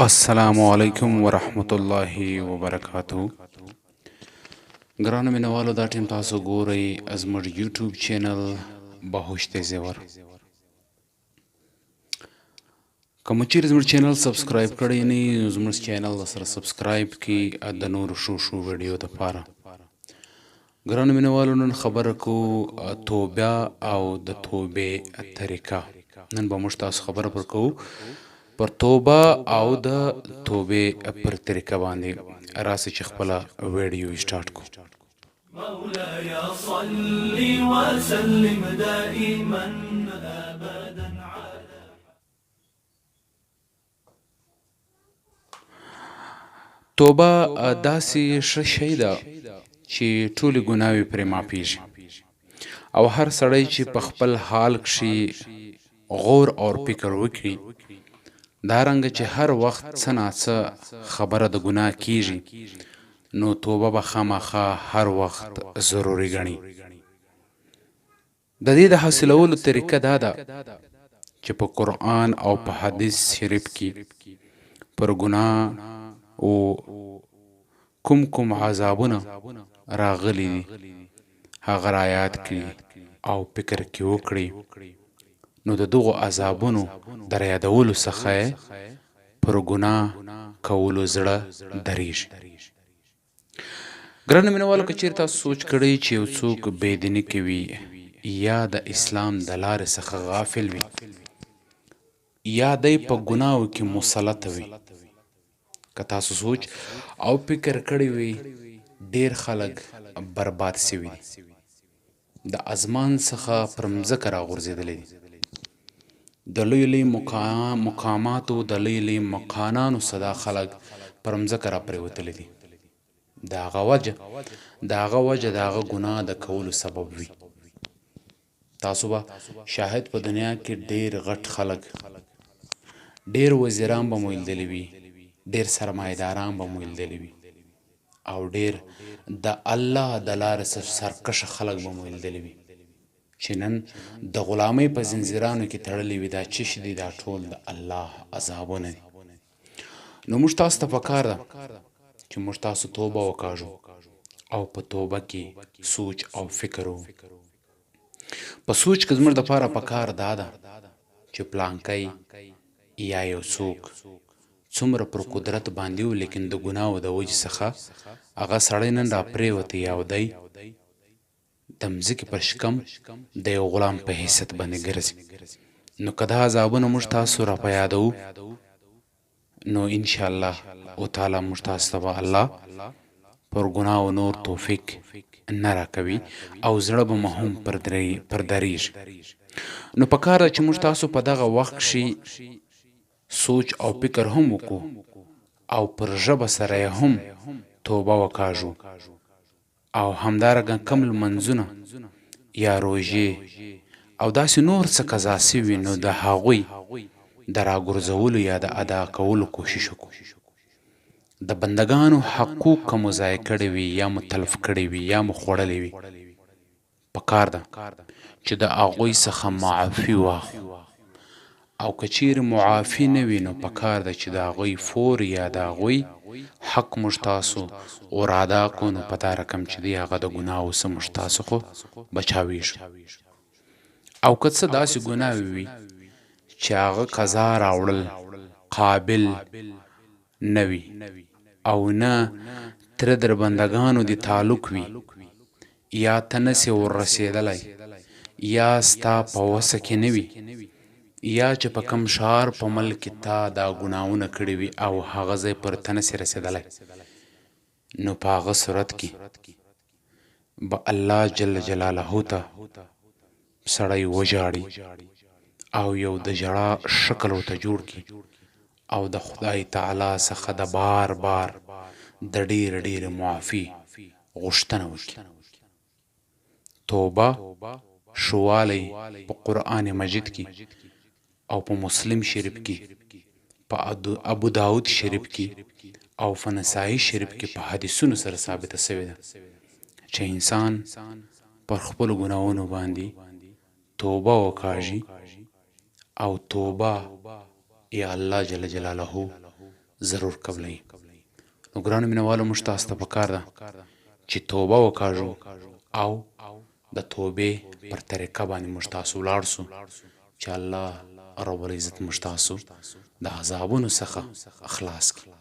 السلام علیکم ورحمت الله وبرکاتہ. ګرانو مینوالو دا ټیم تاسو ګورئ زموږ یوټیوب چینل باهوشت زیور. کوم چیرې زموږ چینل سبسکرایب کړی نه نو زموږ چینل سره سبسکرایب کی د نور شو ویډیو لپاره. ګرانو مینوالو نن خبره کو توبه او د توبې طریقه. نن به موږ تاسو خبره پر کوو پر توبه او د توبې پر طریقه باندې. راسه چې خپله ویډیو سٹارټ کو. مولاي صل وسلم دائما ابدا على توبه داسې ښه شی ده چې ټولې ګناوې پرې معافیږي او هر سړی چې په خپل حال کښې غور او فکر وکړي دارنګه چې هر وخت څه ناڅه خبره د ګناه کیږي نو توبه به خامخا هر وخت ضروري ګڼي. د دې د حاصلولو طریقه دا ده چې په قرآن او په حدیث شریف کې پر ګناه او کوم عذابونه راغلي دي هغه رعایت کړي او فکر کې وکړي نو د دغو عذابونو در یادولو څخه پر ګناه کولو زړه دریږي. ګرانو مینوالو که چېرې تاسو سوچ کړئ چې یو څوک بېدیني کوي یا د اسلام د لارې څخه غافل وي یا دی په ګناهو کې مسلط وي، که تاسو سوچ او فکر کړی وي ډېر خلک برباد سوي دي، د ازمان څخه پر مځکه راغورځېدلی دي، د لوی لوی مقاماتو د لوی لوی مقانانو څخه دا خلک پر مځکه را پرېوتلی دي. د هغه وجه د هغه ګناه د کولو سبب وي. تاسو به شاهد په دنیا کې ډېر غټ خلک، ډېر وزیران به مو لیدلی وي، ډېر سرمایهداران به مو لیدلی وي او ډېر د الله د لارې سرکشه خلک به مو لیدلی وي چې نن د غلامۍ په زنځیرانو کې تړلي وي. دا څه شي دي؟ دا ټول د الله عذابونه دي. نو موږ تاسو ته پکار ده چې موږ تاسو توبه وکاږو او په توبه کې سوچ او فکر وکړو. په سوچ کې زموږ دپاره پکار دا ده چې پلانکی یا یو څوک څومره پر قدرت باندې و لیکن د ګناهو د وجې څخه هغه سړی نن را پرېوتی یا دی د مځکې پر شکم د یو غلام په حیثیت باندې ګرځي. نو که دا عذابونه موږ تاسو را په یادوو نو انشاءالله تعالی موږ تاسو ته به الله پر ګناهو نور توفیق نه راکوي او زړه به مو هم پر دریږي. نو پکار ده چې موږ تاسو په دغه وخت کښې سوچ او فکر هم وکړو او پر ژبه سره یې هم توبه وکاږو او همدارنګه کم لمنځونه یا روژې او داسې نور څه قضا سوي نو د هغوی د راګرځولو یا د ادا کولو کوشش وکړو. د بندګانو حقوق که مو ضایع کړي وي یا مو تلف کړي وي یا مو خوړلی وي پکار ده چې د هغوی څخه معافي واخلو او که چیرې معافي نه وي نو پکار ده چې د هغوی فور یا د هغوی حق موږ تاسو ور ادا کړو. نو په دا رقم چې دی هغه د ګناهو څه موږ تاسو خو بچاویږو. او که څه داسې ګناوې وي چې هغه قضا راوړل قابل نه وي او نه تره در بندګانو دې تعلق وي یا ته نسې وررسېدلی یا ستا په وسه کې نه وي یا چې په کم ښار په ملک کې تا دا ګناهونه کړي وي او هغه ځای پر ته نسې رسېدلی نو په هغه صورت کې به الله جل جلاله ته سړی وژاړي او یو د ژړا شکل ورته جوړ کړي او د خدای تعالی څخه د بار بار د ډېر معافي غوښتنه وکړي. توبه شوالی په قرآن مجید کې او په مسلم شریف کې په ابو داود شریف کې او په نسائی شریف کې په حدیثونو سره ثابته سوې ده چې انسان پر خپلو ګناهونو باندې توبه وکاږي او توبه یا الله جل جلاله ضرور قبلوي. نو ګرانو مینوالو موږ تاسو ته پکار ده چې توبه وکاږو او د توبې پر طریقه باندې موږ تاسو ولاړ سو چې الله رب العزت موږ تاسو د عذابونو څخه خلاص کړي.